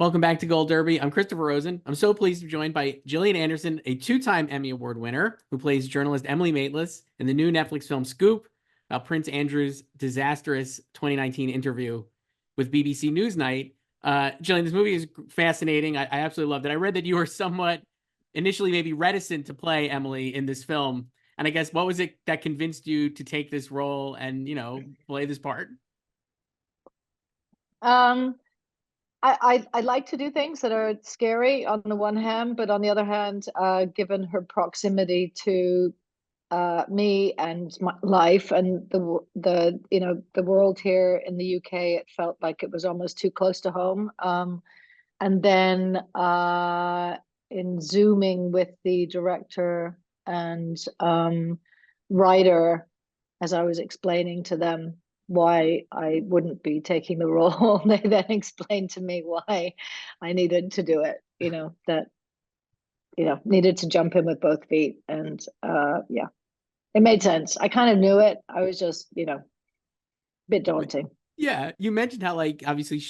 Welcome back to Gold Derby. I'm Christopher Rosen. I'm so pleased to be joined by Gillian Anderson, a two-time Emmy Award winner who plays journalist Emily Maitlis in the new Netflix film Scoop about Prince Andrew's disastrous 2019 interview with BBC Newsnight. Gillian, this movie is fascinating. I absolutely loved it. I read that you were somewhat initially maybe reticent to play Emily in this film. And I guess what was it that convinced you to take this role and, play this part? Um, I like to do things that are scary on the one hand, but on the other hand, given her proximity to me and my life and the world here in the UK, it felt like it was almost too close to home. And then in Zooming with the director and writer, as I was explaining to them why I wouldn't be taking the role, they then explained to me why I needed to do it, needed to jump in with both feet. And yeah, it made sense. I kind of knew it. I was just, a bit daunting. Yeah, you mentioned how obviously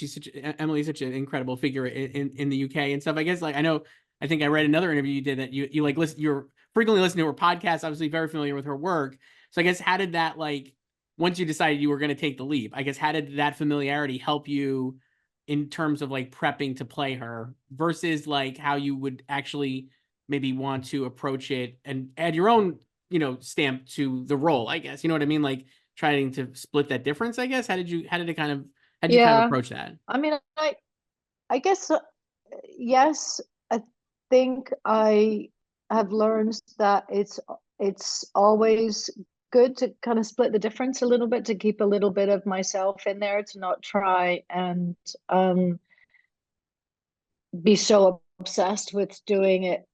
Emily's such an incredible figure in the UK and stuff. I guess I think I read another interview you did that you listen, you're frequently listening to her podcast, obviously very familiar with her work. So I guess how did that once you decided you were going to take the leap, I guess how did that familiarity help you in terms of prepping to play her versus how you would actually maybe want to approach it and add your own, stamp to the role, I guess. You know what I mean? Trying to split that difference, I guess. How did you Yeah, approach that? I mean, I guess yes. I think I have learned that it's always good to kind of split the difference a little bit, to keep a little bit of myself in there, to not try and be so obsessed with doing it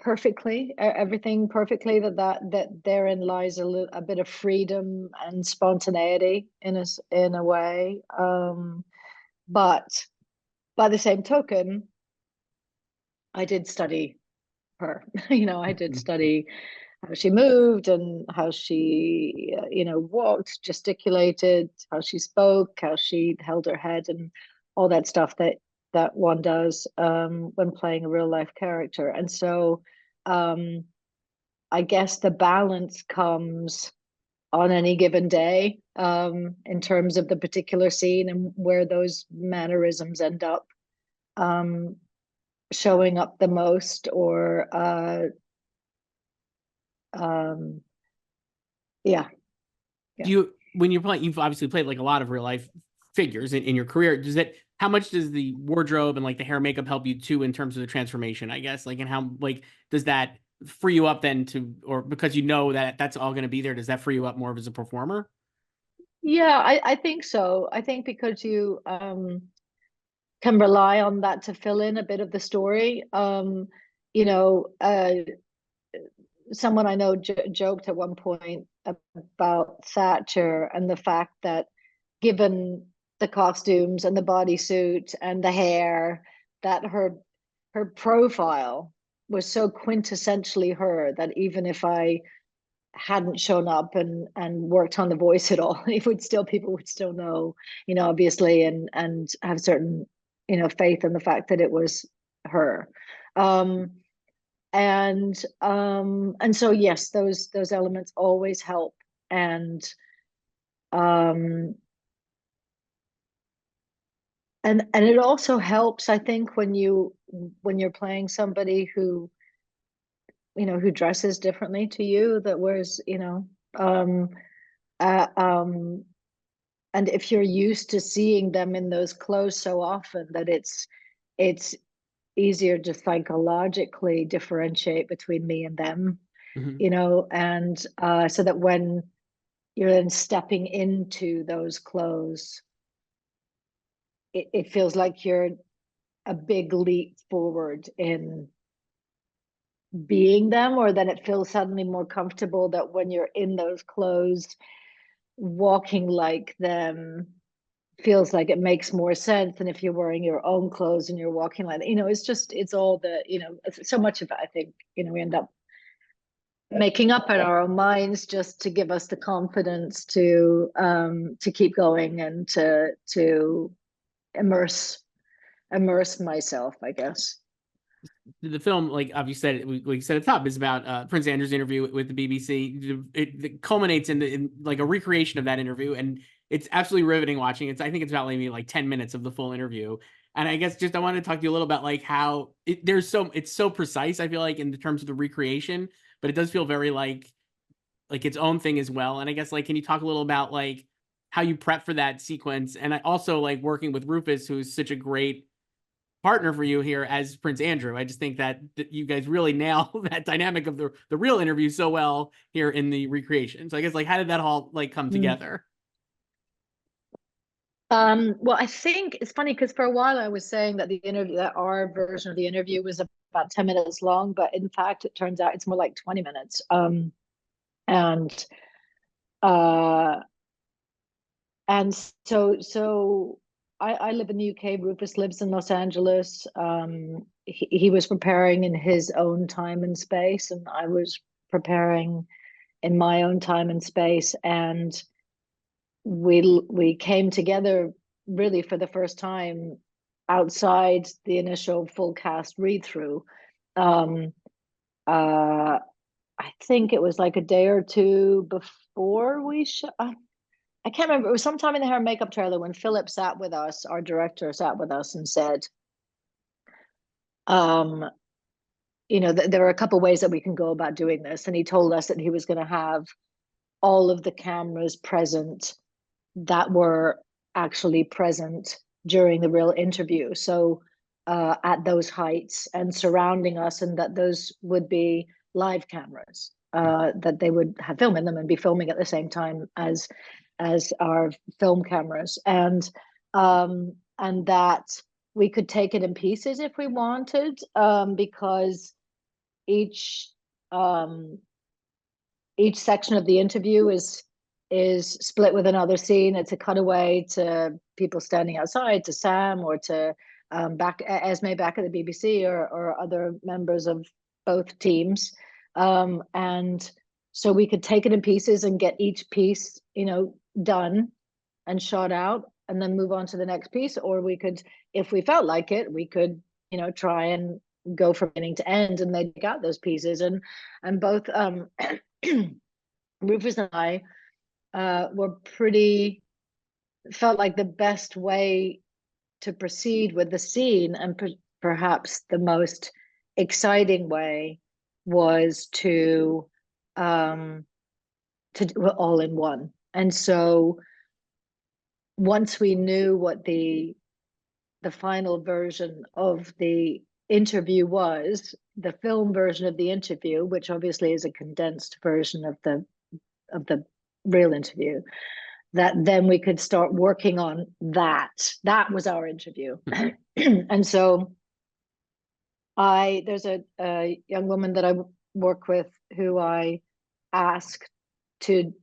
perfectly, everything perfectly, that therein lies a bit of freedom and spontaneity in a way. But by the same token, I did study her. I did study how she moved and how she, walked, gesticulated, how she spoke, how she held her head, and all that stuff that one does when playing a real life character. And so, I guess the balance comes on any given day in terms of the particular scene and where those mannerisms end up showing up the most, or um, yeah, Do yeah. you when you're playing, you've obviously played a lot of real life figures in your career. How much does the wardrobe and the hair makeup help you too in terms of the transformation, I guess? And how does that free you up then or because that that's all going to be there, does that free you up more as a performer? Yeah, I think so. I think because you can rely on that to fill in a bit of the story. You know, uh, Someone I know joked at one point about Thatcher and the fact that, given the costumes and the bodysuit and the hair, that her profile was so quintessentially her that even if I hadn't shown up and worked on the voice at all, people would still know, obviously, and have certain, faith in the fact that it was her. Um, and so yes, those elements always help. And um and it also helps, I think, when you're playing somebody who dresses differently to you, that wears, um uh, um and if you're used to seeing them in those clothes so often, that it's easier to psychologically differentiate between me and them, Mm-hmm. and so that when you're then stepping into those clothes, it feels like you're a big leap forward in being them, or then it feels suddenly more comfortable that when you're in those clothes, walking like them feels like it makes more sense than if you're wearing your own clothes and you're walking like, it's all so much of it, I think, we end up making up in our own minds just to give us the confidence to keep going and to immerse immerse myself, I guess. The film, like we said at the top, is about Prince Andrew's interview with the BBC. It culminates in like a recreation of that interview, and it's absolutely riveting watching. I think it's about maybe like 10 minutes of the full interview. And I guess just I want to talk to you a little about like how it's so precise. I feel like in terms of the recreation, but it does feel very like its own thing as well. And I guess like can you talk a little about like how you prep for that sequence, and I also like working with Rufus, who's such a great partner for you here as Prince Andrew. I just think that you guys really nail that dynamic of the real interview so well here in the recreation. So I guess like how did that all like come together? Well, I think it's funny because for a while I was saying that that our version of the interview was about 10 minutes long, but in fact it turns out it's more like 20 minutes. And uh and so I live in the UK. Rufus lives in Los Angeles. He was preparing in his own time and space, and I was preparing in my own time and space. And we came together really for the first time outside the initial full cast read through. Um, I think it was like a day or two before we shot. I can't remember. It was sometime in the hair and makeup trailer when Philip sat with us, our director sat with us and said, um, there are a couple ways that we can go about doing this. And he told us that he was going to have all of the cameras present that were actually present during the real interview. So at those heights and surrounding us, and that those would be live cameras, that they would have film in them and be filming at the same time as our film cameras, and that we could take it in pieces if we wanted, because each um, each section of the interview is split with another scene. It's a cutaway to people standing outside, to Sam, or to Esme back at the BBC, or other members of both teams, and so we could take it in pieces and get each piece, done and shot out, and then move on to the next piece. Or we could, if we felt like it, we could, try and go from beginning to end and they got those pieces. And both Rufus and I were felt like the best way to proceed with the scene, and perhaps the most exciting way, was to do it all in one. And so once we knew what the final version of the interview was, the film version of the interview, which obviously is a condensed version of the real interview, that then we could start working on that. That was our interview. And so there's a young woman that I work with who I asked to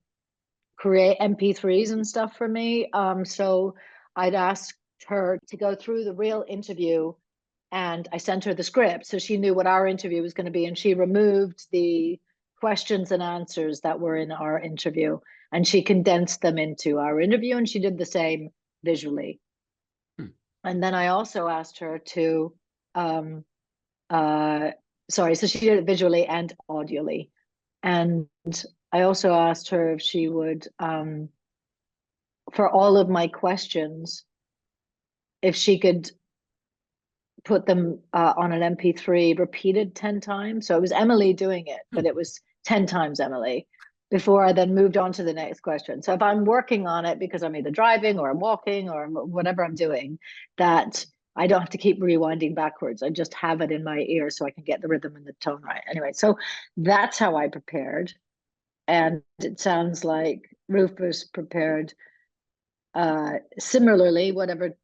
create MP3s and stuff for me. So I'd asked her to go through the real interview, and I sent her the script so she knew what our interview was going to be, and she removed the questions and answers that were in our interview, and she condensed them into our interview, and she did the same visually. And then I also asked her to so she did it visually and audially. And I also asked her if she would, for all of my questions, if she could put them on an MP3 repeated 10 times. So it was Emily doing it, but it was 10 times Emily before I then moved on to the next question. So if I'm working on it because I'm either driving or I'm walking or whatever I'm doing, that I don't have to keep rewinding backwards. I just have it in my ear so I can get the rhythm and the tone right. Anyway, so that's how I prepared. And it sounds like Rufus prepared similarly, whatever,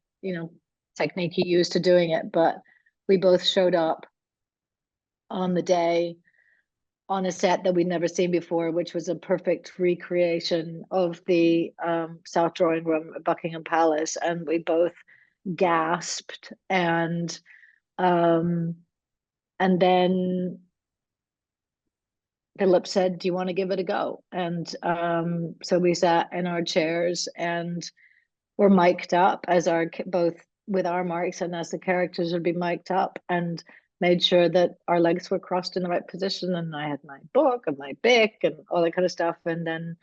technique he used to doing it. But we both showed up on the day on a set that we'd never seen before, which was a perfect recreation of the South Drawing Room at Buckingham Palace. And we both gasped, and then Philip said, "Do you want to give it a go?" And so we sat in our chairs and were mic'd up as our both with our marks, and as the characters would be mic'd up, and made sure that our legs were crossed in the right position, and I had my book and my bic and all that kind of stuff. And then,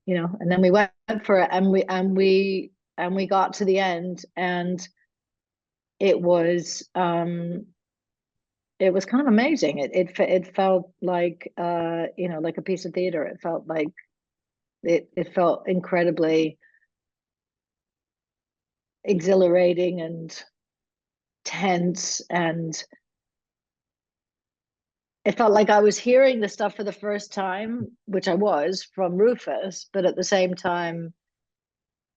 and then we went for it, and we got to the end, and it was kind of amazing. It felt like like a piece of theater. It felt like it felt incredibly exhilarating and tense, and it felt like I was hearing the stuff for the first time, which I was, from Rufus, but at the same time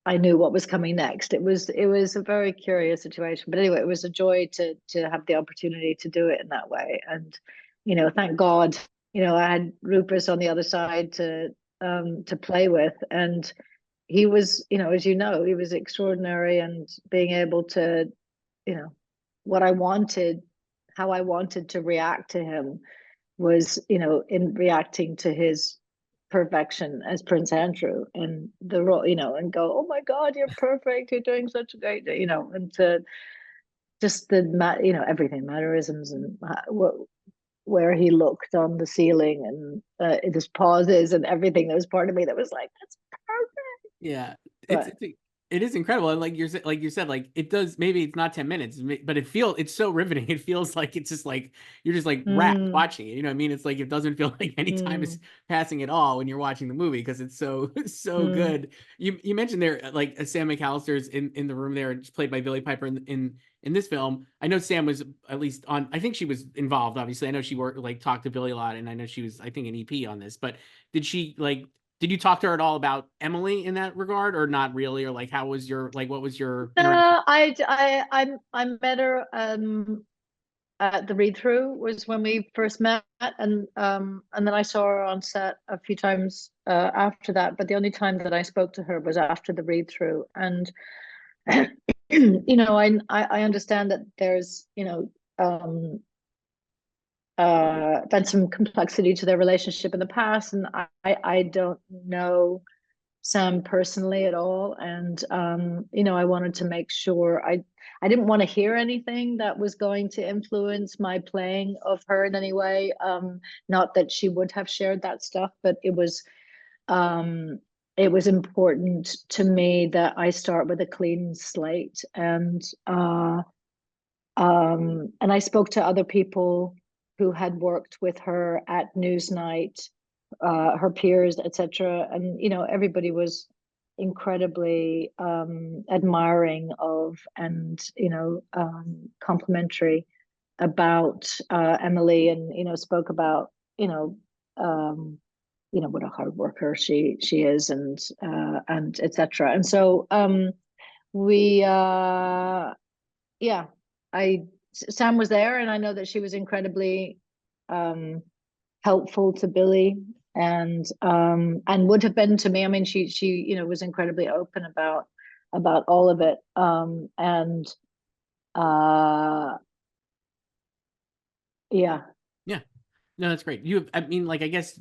I knew what was coming next. It was a very curious situation, but anyway, it was a joy to have the opportunity to do it in that way. And thank God, I had Rufus on the other side to play with, and he was, as he was extraordinary, and being able to, what I wanted, how I wanted to react to him was, in reacting to his perfection as Prince Andrew and the role, and go, oh my God, you're perfect, you're doing such a great, and to just everything, mannerisms, and where he looked on the ceiling, and his pauses and everything. That was part of me that was like, that's perfect. Yeah, But it is incredible, and like you said, like it does. Maybe it's not 10 minutes, but it's so riveting. It feels like it's just like you're just like wrapped mm, watching it. You know what I mean? It's like it doesn't feel like any time is mm, passing at all when you're watching the movie, because it's so mm. good. You mentioned there, like, Sam McAllister's in the room there, played by Billie Piper in this film. I know Sam was at least on. I think she was involved. Obviously, I know she talked to Billie a lot, and I know she was, I think, an EP on this. But did she did you talk to her at all about Emily in that regard, or not really? Or like, how was what was your interaction? I met her at the read through, was when we first met, and then I saw her on set a few times after that. But the only time that I spoke to her was after the read through. And I understand that there's been some complexity to their relationship in the past, and I don't know Sam personally at all. And I wanted to make sure I didn't want to hear anything that was going to influence my playing of her in any way. Not that she would have shared that stuff, but it was important to me that I start with a clean slate. And I spoke to other people who had worked with her at Newsnight, her peers, etc. And everybody was incredibly admiring of, and complimentary about Emily, and spoke about what a hard worker she is, and etc. And so we yeah, I Sam was there, and I know that she was incredibly helpful to Billie, and would have been to me. I mean, she was incredibly open about all of it. And yeah. Yeah, no, that's great. I mean, like, I guess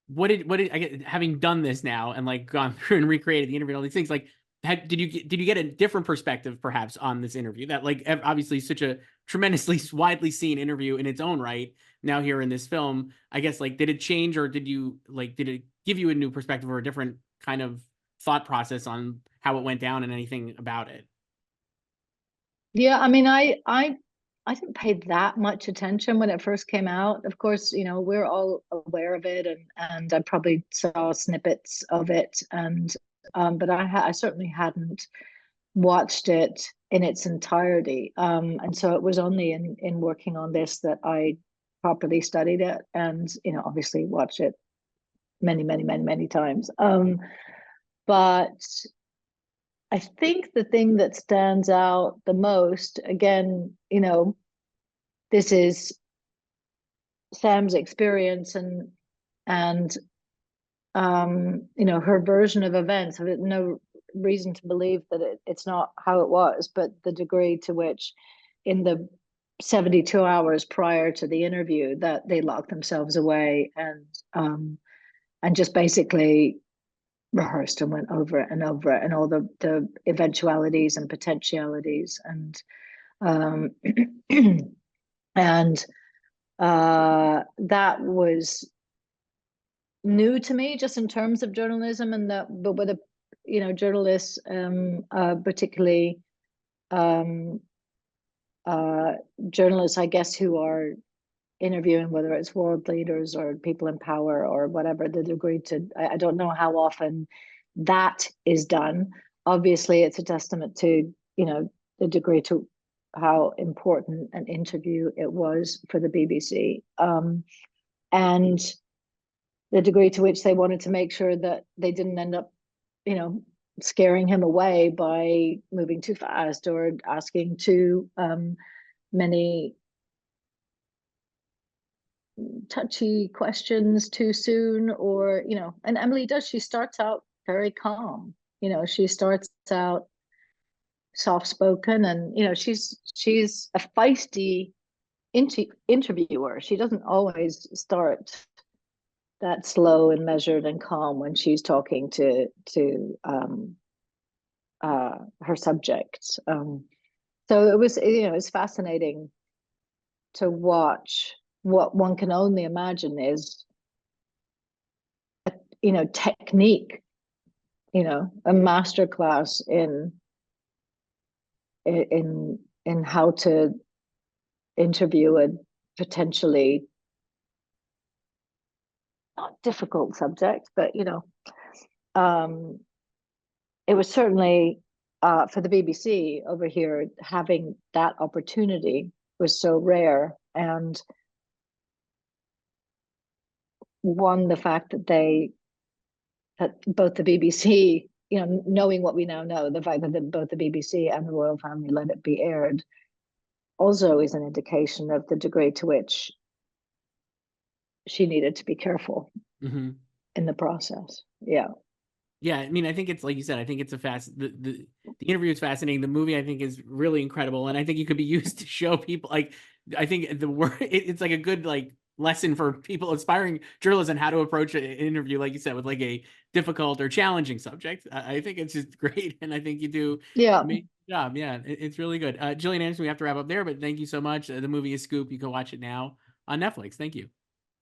what did I get, having done this now and like gone through and recreated the interview and all these things, like, did you get a different perspective perhaps on this interview, that like obviously such a tremendously widely seen interview in its own right, now here in this film? I guess, like, did it change, or did it give you a new perspective or a different kind of thought process on how it went down and anything about it? Yeah, I mean, I didn't pay that much attention when it first came out. Of course, we're all aware of it, and I probably saw snippets of it, and but I certainly hadn't watched it in its entirety. And so it was only in working on this that I properly studied it, and obviously watched it many, many, many, many times. But I think the thing that stands out the most, again, this is Sam's experience, and her version of events. I have no reason to believe that it's not how it was, but the degree to which, in the 72 hours prior to the interview, that they locked themselves away, and just basically rehearsed and went over it and over it, and all the eventualities and potentialities, and and that was new to me, just in terms of journalism, and that, but with a, you know, journalists, particularly journalists, I guess, who are interviewing, whether it's world leaders or people in power or whatever, the degree to, I don't know how often that is done. Obviously, it's a testament to, you know, the degree to how important an interview it was for the BBC, and the degree to which they wanted to make sure that they didn't end up, you know, scaring him away by moving too fast or asking too many touchy questions too soon, or, you know, and Emily does, she starts out very calm, you know, she starts out soft spoken, and, you know, she's a feisty interviewer. She doesn't always start that slow and measured and calm when she's talking to her subjects. So it was, you know, it's fascinating to watch what one can only imagine is, you know, technique, you know, a master class in how to interview a potentially not difficult subject, but, you know, it was certainly for the BBC over here, having that opportunity was so rare. And one, the fact that both the BBC, you know, knowing what we now know, the fact that both the BBC and the royal family let it be aired also is an indication of the degree to which she needed to be careful in the process. Yeah. Yeah, I mean, I think it's like you said. I think it's the interview is fascinating. The movie, I think, is really incredible, and I think it could be used to show people. Like, I think the word it's like a good like lesson for people aspiring journalists on how to approach an interview, like you said, with like a difficult or challenging subject. I think it's just great, and I think you do Yeah. an amazing job. Yeah, it's really good. Gillian Anderson, we have to wrap up there, but thank you so much. The movie is Scoop. You can watch it now on Netflix. Thank you.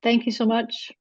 Thank you so much.